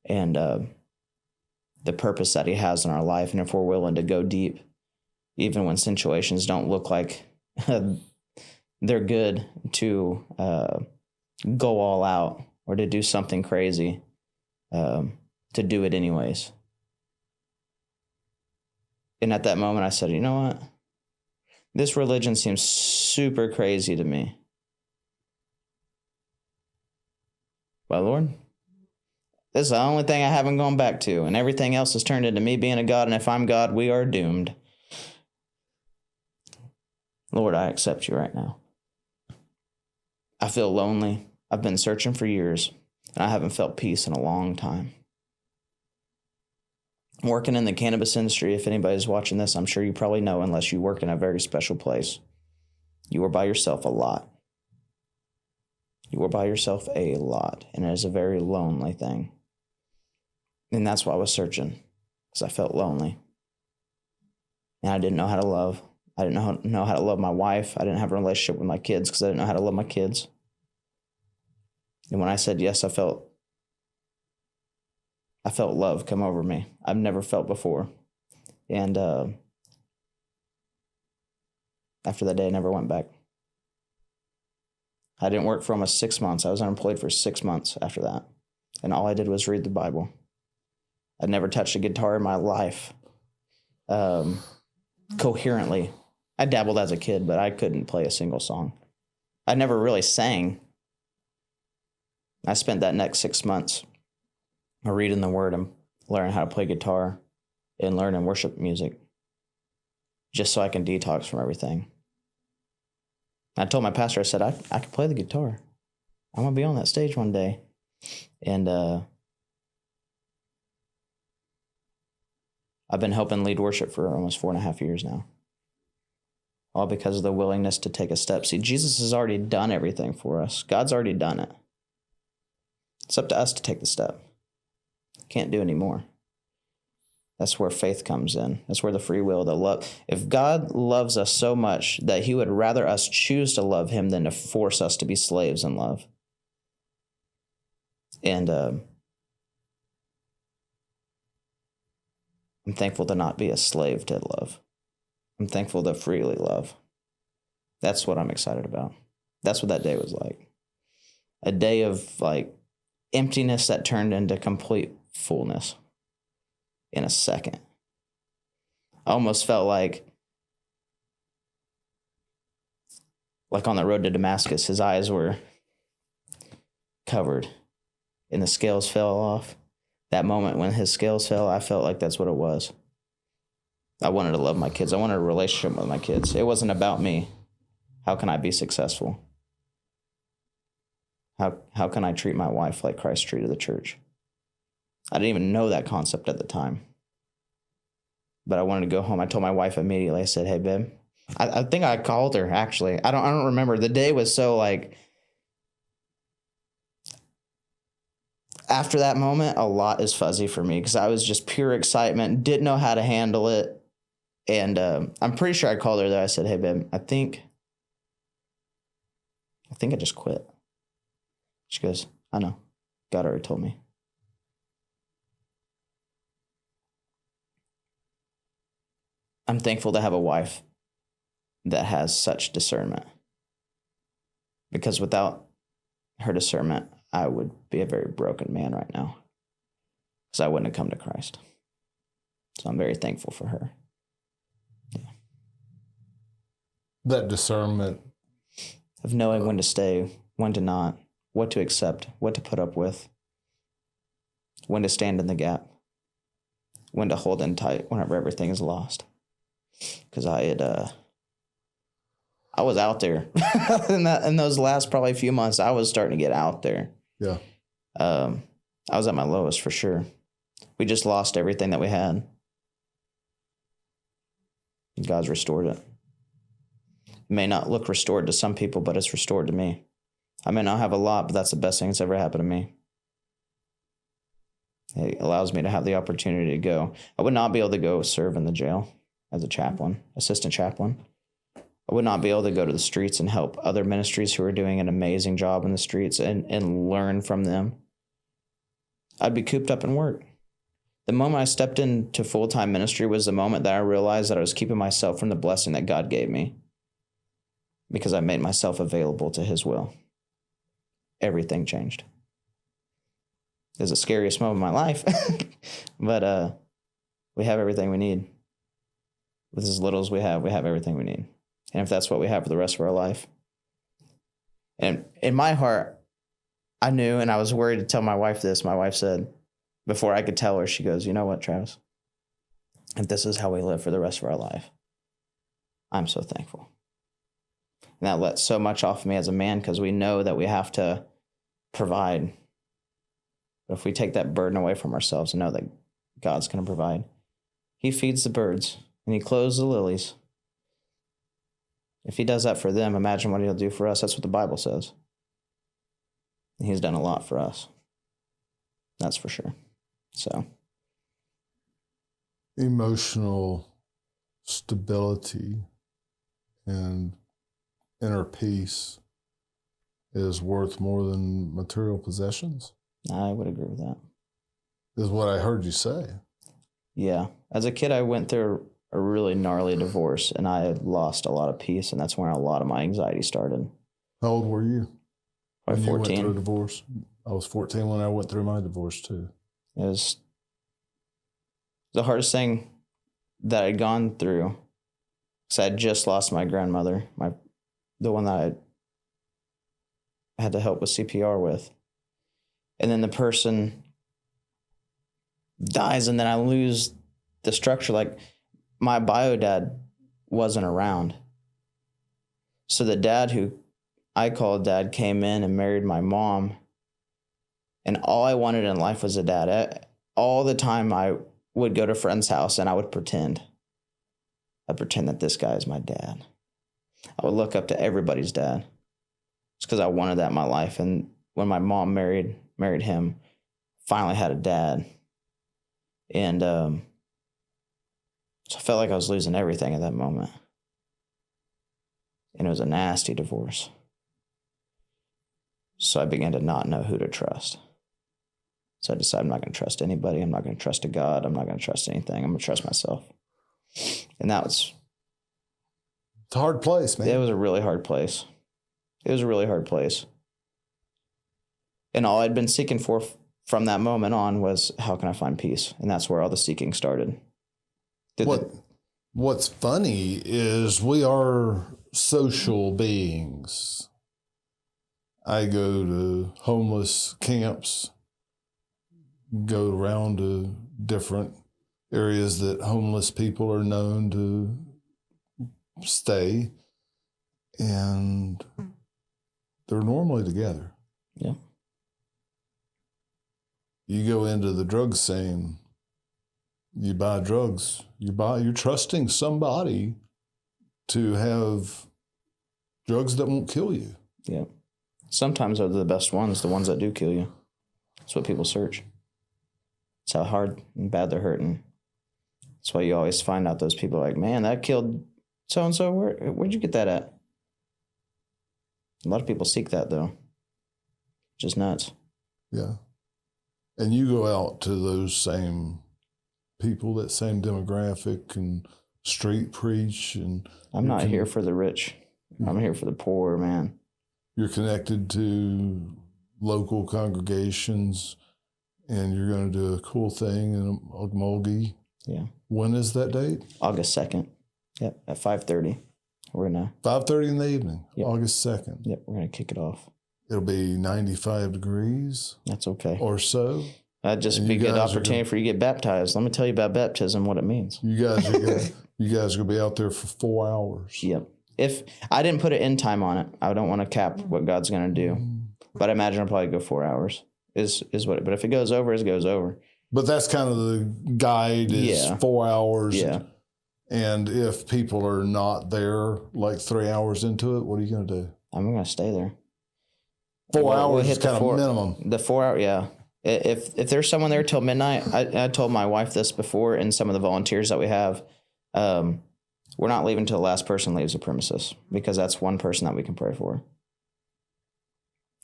and the purpose that he has in our life. And if we're willing to go deep, even when situations don't look like they're good, to go all out or to do something crazy, to do it anyways. And at that moment I said, you know what? This religion seems super crazy to me. But Lord, this is the only thing I haven't gone back to, and everything else has turned into me being a God, and if I'm God, we are doomed. Lord, I accept you right now. I feel lonely. I've been searching for years, and I haven't felt peace in a long time. Working in the cannabis industry, if anybody's watching this, I'm sure you probably know, unless you work in a very special place, you are by yourself a lot. You are by yourself a lot, and it is a very lonely thing. And that's why I was searching, because I felt lonely. And I didn't know how to love. I didn't know how to love my wife. I didn't have a relationship with my kids because I didn't know how to love my kids. And when I said yes, I felt I felt love come over me. I've never felt before. And after that day, I never went back. I didn't work for almost 6 months. I was unemployed for 6 months after that. And all I did was read the Bible. I'd never touched a guitar in my life coherently. I dabbled as a kid, but I couldn't play a single song. I never really sang. I spent that next 6 months reading the Word and learning how to play guitar and learning worship music just so I can detox from everything. I told my pastor, I said, I could play the guitar. I'm going to be on that stage one day. And I've been helping lead worship for almost 4.5 years now. All because of the willingness to take a step. See, Jesus has already done everything for us. God's already done it. It's up to us to take the step. Can't do any more. That's where faith comes in. That's where the free will, the love. If God loves us so much that he would rather us choose to love him than to force us to be slaves in love. And I'm thankful to not be a slave to love. I'm thankful to freely love. That's what I'm excited about. That's what that day was like. A day of like emptiness that turned into complete fullness in a second. I almost felt like on the road to Damascus, his eyes were covered and the scales fell off. That moment when his scales fell, I felt like that's what it was. I wanted to love my kids. I wanted a relationship with my kids. It wasn't about me. How can I be successful? How can I treat my wife like Christ treated the church? I didn't even know that concept at the time. But I wanted to go home. I told my wife immediately. I said, hey, babe. I think I called her, actually. I don't remember. The day was so like... After that moment, a lot is fuzzy for me because I was just pure excitement, didn't know how to handle it. And I'm pretty sure I called her there. I said, hey, babe, I think I just quit. She goes, I know. God already told me. I'm thankful to have a wife that has such discernment. Because without her discernment, I would be a very broken man right now. Because I wouldn't have come to Christ. So I'm very thankful for her. Yeah. That discernment. Of knowing when to stay, when to not, what to accept, what to put up with, when to stand in the gap, when to hold in tight whenever everything is lost. Because I was out there. in those last probably few months, I was starting to get out there. Yeah. I was at my lowest for sure. We just lost everything that we had. God's restored it. It may not look restored to some people, but it's restored to me. I may not have a lot, but that's the best thing that's ever happened to me. It allows me to have the opportunity to go. I would not be able to go serve in the jail as a chaplain, assistant chaplain. I would not be able to go to the streets and help other ministries who are doing an amazing job in the streets and learn from them. I'd be cooped up in work. The moment I stepped into full-time ministry was the moment that I realized that I was keeping myself from the blessing that God gave me because I made myself available to his will. Everything changed. It was the scariest moment of my life, but we have everything we need. With as little as we have everything we need. And if that's what we have for the rest of our life. And in my heart, I knew, and I was worried to tell my wife this. My wife said, before I could tell her, she goes, you know what, Travis? If this is how we live for the rest of our life, I'm so thankful. And that let so much off me as a man because we know that we have to provide. But if we take that burden away from ourselves and know that God's going to provide, he feeds the birds and he clothes the lilies. If he does that for them, imagine what he'll do for us. That's what the Bible says. And he's done a lot for us. That's for sure. So. Emotional stability and inner peace is worth more than material possessions? I would agree with that. is what I heard you say. Yeah. As a kid, I went through a really gnarly divorce, and I lost a lot of peace, and that's where a lot of my anxiety started. How old were you? By when 14. You went through a divorce? I was 14 when I went through my divorce too. It was the hardest thing that I'd gone through, because I had just lost my grandmother, the one that I had to help with CPR with. And then the person dies, and then I lose the structure. Like, my bio dad wasn't around. So the dad who I called dad came in and married my mom. And all I wanted in life was a dad. All the time I would go to a friend's house and I would pretend. I'd pretend that this guy is my dad. I would look up to everybody's dad. It's because I wanted that in my life. And when my mom married him, finally had a dad. And so I felt like I was losing everything at that moment. And it was a nasty divorce. So I began to not know who to trust. So I decided I'm not going to trust anybody. I'm not going to trust a God. I'm not going to trust anything. I'm going to trust myself. And it's a hard place, man. It was a really hard place. It was a really hard place. And all I'd been seeking for from that moment on was, how can I find peace? And that's where all the seeking started. What's funny is we are social beings. I go to homeless camps, go around to different areas that homeless people are known to stay, and they're normally together. Yeah. You go into the drug scene, you buy drugs, you're trusting somebody to have drugs that won't kill you. Yeah. Sometimes they're the best ones, the ones that do kill you. That's what people search. It's how hard and bad they're hurting. That's why you always find out those people are like, man, that killed so-and-so. Where'd you get that at? A lot of people seek that, though. Just nuts. Yeah. And you go out to those same people, that same demographic, and street preach. And I'm not here for the rich. I'm here for the poor, man. You're connected to local congregations, and you're going to do a cool thing in Okmulgee. Yeah. When is that date? August 2nd. Yep, at 5:30. We're going to... 5:30 in the evening, yep. August 2nd. Yep, we're going to kick it off. It'll be 95 degrees. That's okay. Or so. That'd just be a good opportunity for you to get baptized. Let me tell you about baptism, what it means. You guys are going to be out there for 4 hours. Yep. If I didn't put an end time on it, I don't want to cap what God's going to do. But I imagine I'll probably go 4 hours is what. But if it goes over, it goes over. But that's kind of the guide is 4 hours. Yeah. And if people are not there like 3 hours into it, what are you going to do? I'm going to stay there. 4 hours is kind of minimum. The 4 hour, yeah. If there's someone there till midnight, I told my wife this before, and some of the volunteers that we have, we're not leaving till the last person leaves the premises, because that's one person that we can pray for.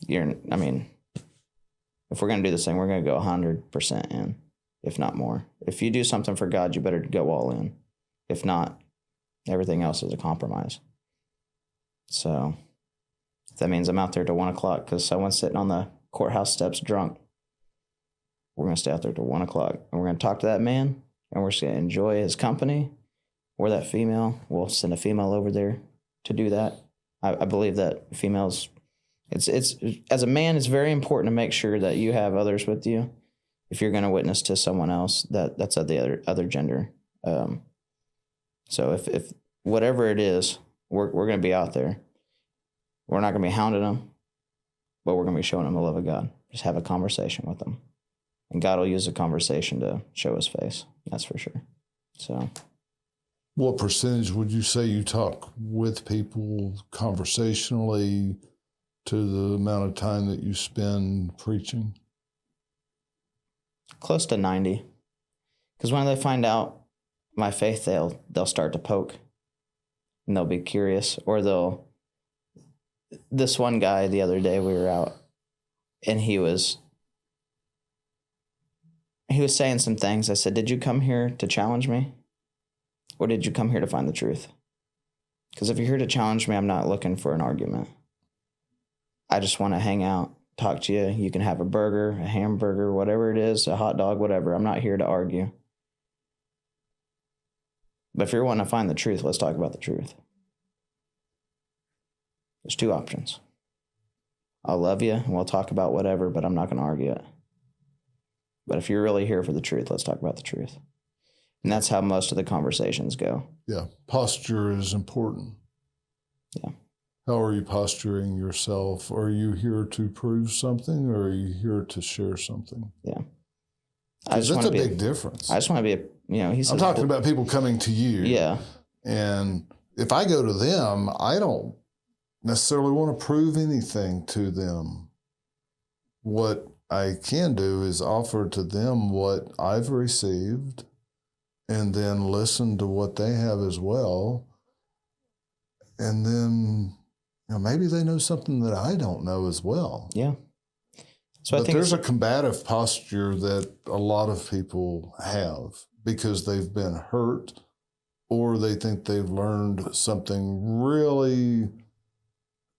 If we're going to do this thing, we're going to go 100% in, if not more. If you do something for God, you better go all in. If not, everything else is a compromise. So if that means I'm out there till 1 o'clock because someone's sitting on the courthouse steps drunk, we're going to stay out there till 1 o'clock, and we're going to talk to that man, and we're just going to enjoy his company. Or that female, we'll send a female over there to do that. I believe that females, it's as a man, it's very important to make sure that you have others with you if you're going to witness to someone else that's of the other gender. So if whatever it is, we're going to be out there. We're not going to be hounding them, but we're going to be showing them the love of God. Just have a conversation with them, and God will use the conversation to show His face. That's for sure. So. What percentage would you say you talk with people conversationally to the amount of time that you spend preaching? Close to 90. Because when they find out my faith, they'll start to poke, and they'll be curious, or this one guy the other day we were out, and he was he was saying some things. I said, did you come here to challenge me? Or did you come here to find the truth? Because if you're here to challenge me, I'm not looking for an argument. I just want to hang out, talk to you. You can have a burger, a hamburger, whatever it is, a hot dog, whatever. I'm not here to argue. But if you're wanting to find the truth, let's talk about the truth. There's two options. I'll love you and we'll talk about whatever, but I'm not going to argue it. But if you're really here for the truth, let's talk about the truth. And that's how most of the conversations go. Yeah. Posture is important. Yeah. How are you posturing yourself? Are you here to prove something or are you here to share something? Yeah. That's a big difference. I just want to be he says, I'm talking about people coming to you. Yeah. And if I go to them, I don't necessarily want to prove anything to them. What I can do is offer to them what I've received and then listen to what they have as well. And then maybe they know something that I don't know as well. Yeah. So but I think there's a combative posture that a lot of people have because they've been hurt or they think they've learned something really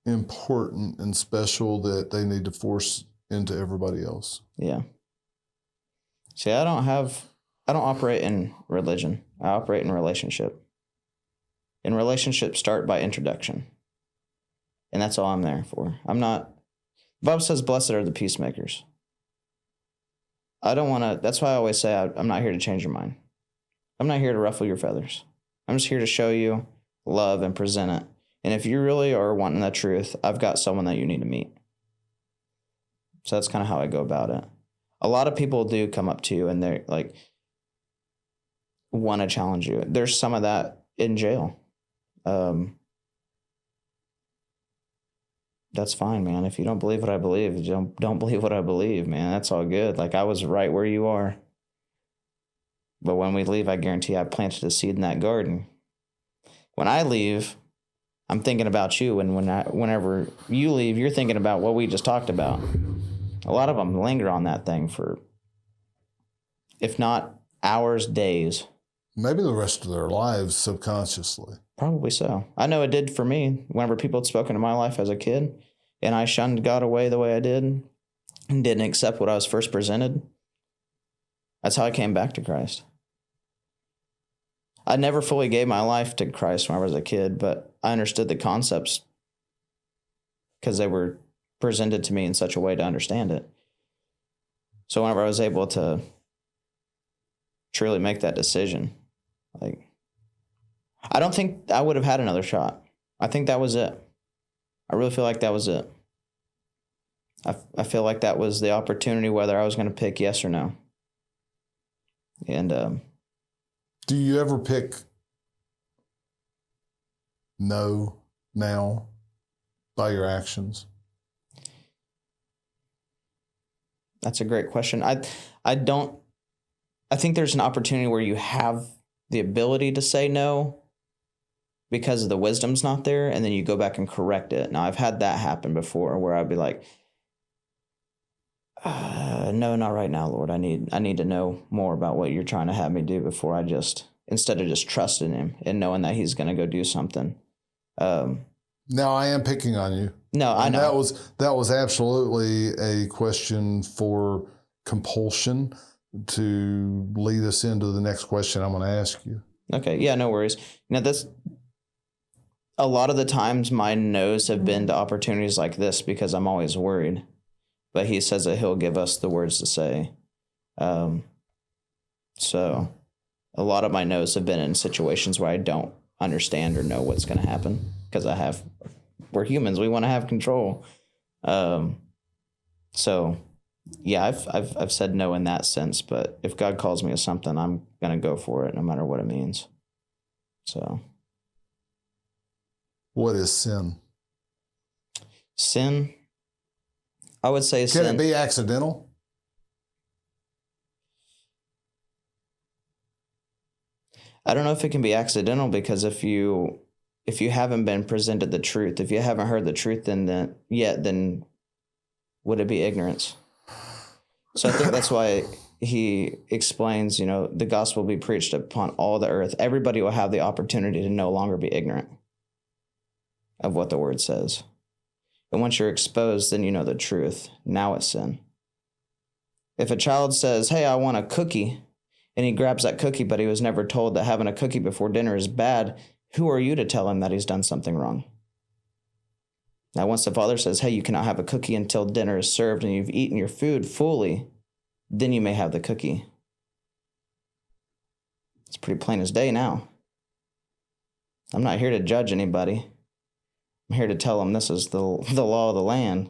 important and special that they need to force into everybody else. Yeah. See, I don't operate in religion. I operate in relationship. And relationships start by introduction. And that's all I'm there for. The Bible says, blessed are the peacemakers. That's why I always say I'm not here to change your mind. I'm not here to ruffle your feathers. I'm just here to show you love and present it. And if you really are wanting the truth, I've got someone that you need to meet. So that's kind of how I go about it. A lot of people do come up to you and they're like, want to challenge you. There's some of that in jail. That's fine, man. If you don't believe what I believe, you don't believe what I believe, man. That's all good. Like, I was right where you are. But when we leave, I guarantee I planted a seed in that garden. When I leave, I'm thinking about you. And whenever you leave, you're thinking about what we just talked about. A lot of them linger on that thing for, if not hours, days. Maybe the rest of their lives subconsciously. Probably so. I know it did for me whenever people had spoken to my life as a kid and I shunned God away the way I did and didn't accept what I was first presented. That's how I came back to Christ. I never fully gave my life to Christ when I was a kid, but I understood the concepts because they were presented to me in such a way to understand it. So whenever I was able to truly make that decision, I don't think I would have had another shot. I think that was it. I really feel like that was it. I feel like that was the opportunity whether I was going to pick yes or no. And do you ever pick no now by your actions? That's a great question. I think there's an opportunity where you have the ability to say no because the wisdom's not there, and then you go back and correct it. Now, I've had that happen before where I'd be like, no, not right now, Lord. I need to know more about what you're trying to have me do before instead of just trusting him and knowing that he's going to go do something. Now, I am picking on you. No, I know. That was absolutely a question for compulsion to lead us into the next question I'm going to ask you. Okay. Yeah, no worries. Now, a lot of the times my no's have been to opportunities like this because I'm always worried. But he says that he'll give us the words to say. So a lot of my no's have been in situations where I don't understand or know what's going to happen because we're humans. We want to have control. So yeah, I've said no in that sense, but if God calls me to something, I'm going to go for it no matter what it means. So. What is sin? Sin, I would say sin. Can it be accidental? I don't know if it can be accidental because if you haven't been presented the truth, if you haven't heard the truth then would it be ignorance? So I think that's why he explains, the gospel will be preached upon all the earth. Everybody will have the opportunity to no longer be ignorant of what the word says. And once you're exposed, then you know the truth. Now it's sin. If a child says, hey, I want a cookie, and he grabs that cookie, but he was never told that having a cookie before dinner is bad, who are you to tell him that he's done something wrong? Now, once the father says, hey, you cannot have a cookie until dinner is served and you've eaten your food fully, then you may have the cookie. It's pretty plain as day now. I'm not here to judge anybody. I'm here to tell them this is the law of the land.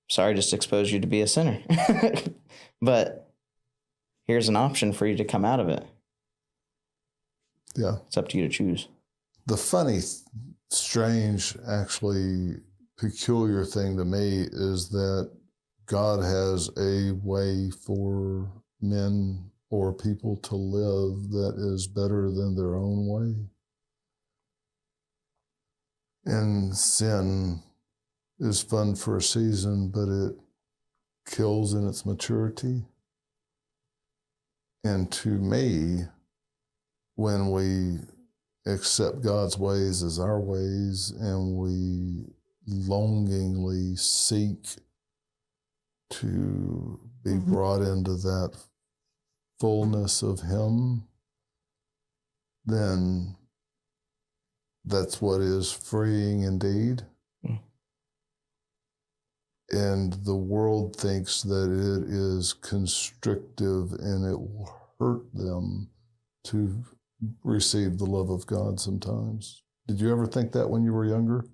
Sorry, just exposed you to be a sinner. But here's an option for you to come out of it. Yeah. It's up to you to choose. The funny, strange, actually peculiar thing to me is that God has a way for men or people to live that is better than their own way. And sin is fun for a season, but it kills in its maturity. And to me, when we accept God's ways as our ways and we longingly seek to be brought into that fullness of Him, then that's what is freeing indeed. And the world thinks that it is constrictive and it will hurt them to receive the love of God sometimes. Did you ever think that when you were younger?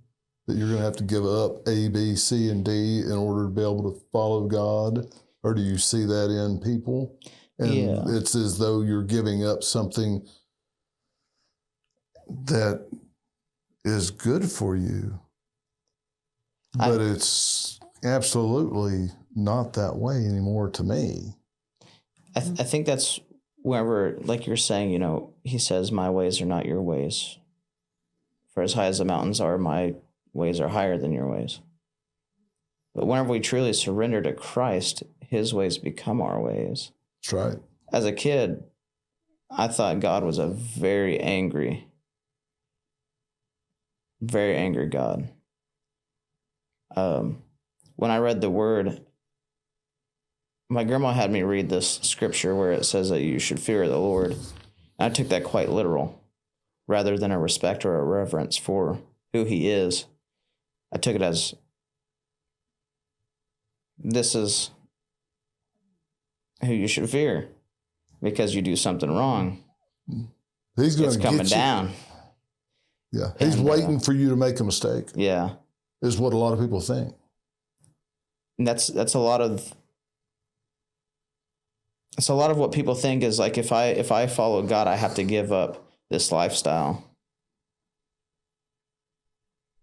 That you're going to have to give up A, B, C, and D in order to be able to follow God? Or do you see that in people? And it's as though you're giving up something that is good for you. But it's absolutely not that way anymore to me. I think that's whenever, like you're saying, he says, my ways are not your ways. For as high as the mountains are, my ways are higher than your ways. But whenever we truly surrender to Christ, His ways become our ways. That's right. As a kid, I thought God was a very angry God. When I read the word, my grandma had me read this scripture where it says that you should fear the Lord. And I took that quite literal. Rather than a respect or a reverence for who He is, I took it as, this is who you should fear. Because you do something wrong, it's coming down. Yeah, He's waiting for you to make a mistake. Yeah. Is what a lot of people think. And that's a lot of what people think is like, if I follow God, I have to give up this lifestyle.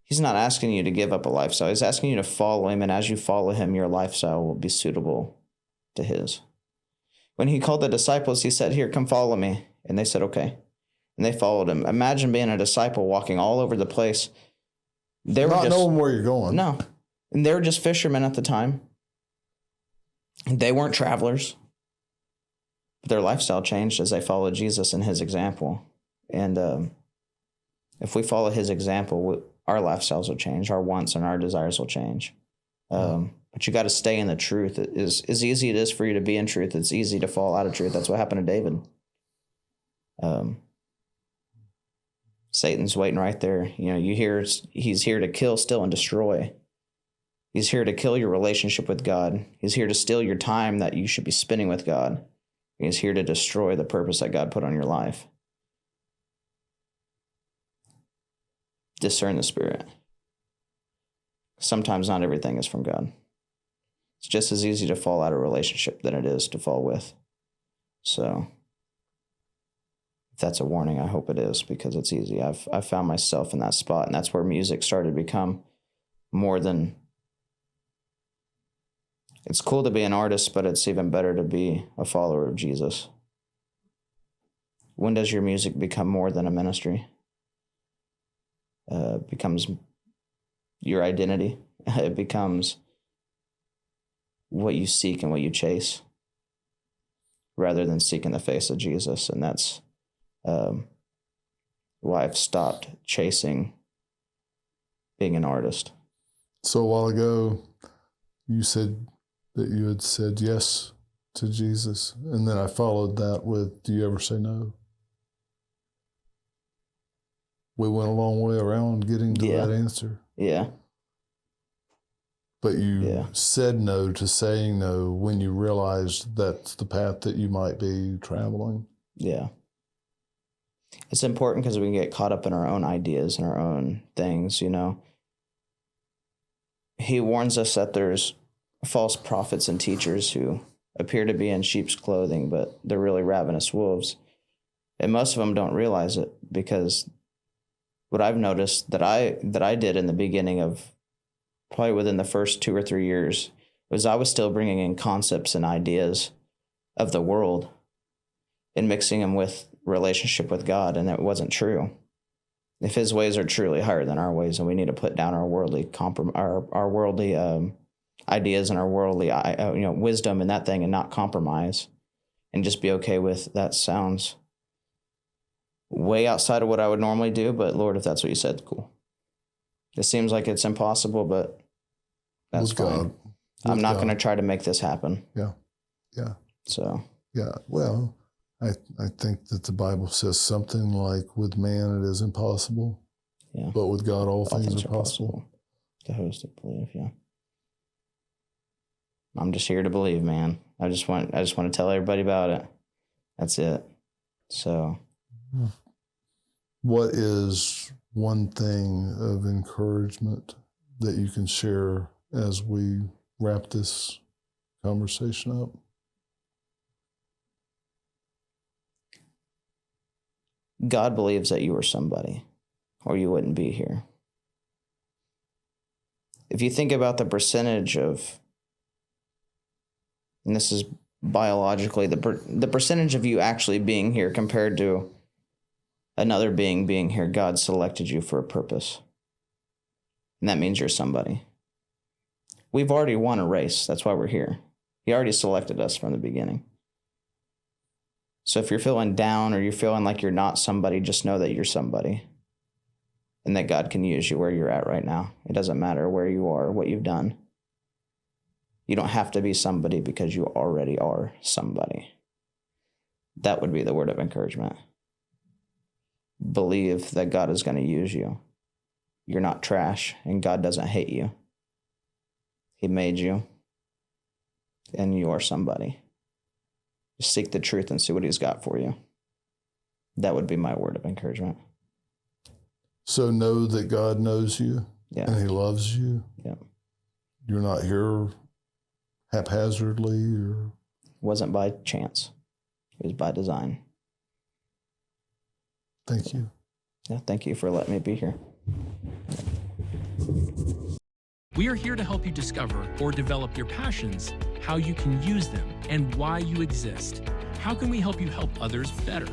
He's not asking you to give up a lifestyle. He's asking you to follow Him, and as you follow Him, your lifestyle will be suitable to His. When He called the disciples, He said, here, come follow me. And they said, okay. And they followed Him. Imagine being a disciple walking all over the place. They were not knowing where you're going. No. And they were just fishermen at the time. They weren't travelers. But their lifestyle changed as they followed Jesus and His example. And if we follow His example, our lifestyles will change. Our wants and our desires will change. But you got to stay in the truth. It is as easy it is for you to be in truth. It's easy to fall out of truth. That's what happened to David. Satan's waiting right there. You hear he's here to kill, steal, and destroy. He's here to kill your relationship with God. He's here to steal your time that you should be spending with God. He's here to destroy the purpose that God put on your life. Discern the Spirit. Sometimes not everything is from God. It's just as easy to fall out of a relationship than it is to fall with. So if that's a warning, I hope it is, because it's easy. I've found myself in that spot, and that's where music started to become more than... It's cool to be an artist, but it's even better to be a follower of Jesus. When does your music become more than a ministry? It becomes your identity. It becomes what you seek and what you chase, rather than seeking the face of Jesus. And that's why I've stopped chasing being an artist. So a while ago, you said that you had said yes to Jesus, and then I followed that with, do you ever say no? We went a long way around getting to that answer. Yeah. But you said no to saying no when you realized that's the path that you might be traveling. Yeah. It's important because we can get caught up in our own ideas and our own things, you know. He warns us that there's false prophets and teachers who appear to be in sheep's clothing, but they're really ravenous wolves. And most of them don't realize it, because what I've noticed that I did in the beginning of, probably within the first 2 or 3 years, was I was still bringing in concepts and ideas of the world and mixing them with relationship with God, and it wasn't true. If his ways are truly higher than our ways, and we need to put down our worldly our worldly ideas and our worldly wisdom in that thing, and not compromise, and just be okay with that sounds way outside of what I would normally do, but Lord, if that's what you said, cool. It seems like it's impossible, but that's fine. I'm not going to try to make this happen. Yeah. Yeah. So. Yeah. Well, I think that the Bible says something like, with man it is impossible, but with God all things are possible. To host to believe, yeah. I'm just here to believe, man. I just want to tell everybody about it. That's it. So. What is one thing of encouragement that you can share as we wrap this conversation up? God believes that you are somebody, or you wouldn't be here. If you think about the percentage of, and this is biologically, the percentage of you actually being here compared to another being here, God selected you for a purpose. And that means you're somebody. We've already won a race. That's why we're here. He already selected us from the beginning. So if you're feeling down, or you're feeling like you're not somebody, just know that you're somebody, and that God can use you where you're at right now. It doesn't matter where you are, what you've done. You don't have to be somebody, because you already are somebody. That would be the word of encouragement. Believe that God is going to use you. You're not trash, and God doesn't hate you. He made you, and you are somebody. Just seek the truth and see what he's got for you. That would be my word of encouragement. So know that God knows you, and he loves you. Yeah. You're not here haphazardly, or wasn't by chance. It was by design. Thank you. Yeah, thank you for letting me be here. We are here to help you discover or develop your passions, how you can use them, and why you exist. How can we help you help others better?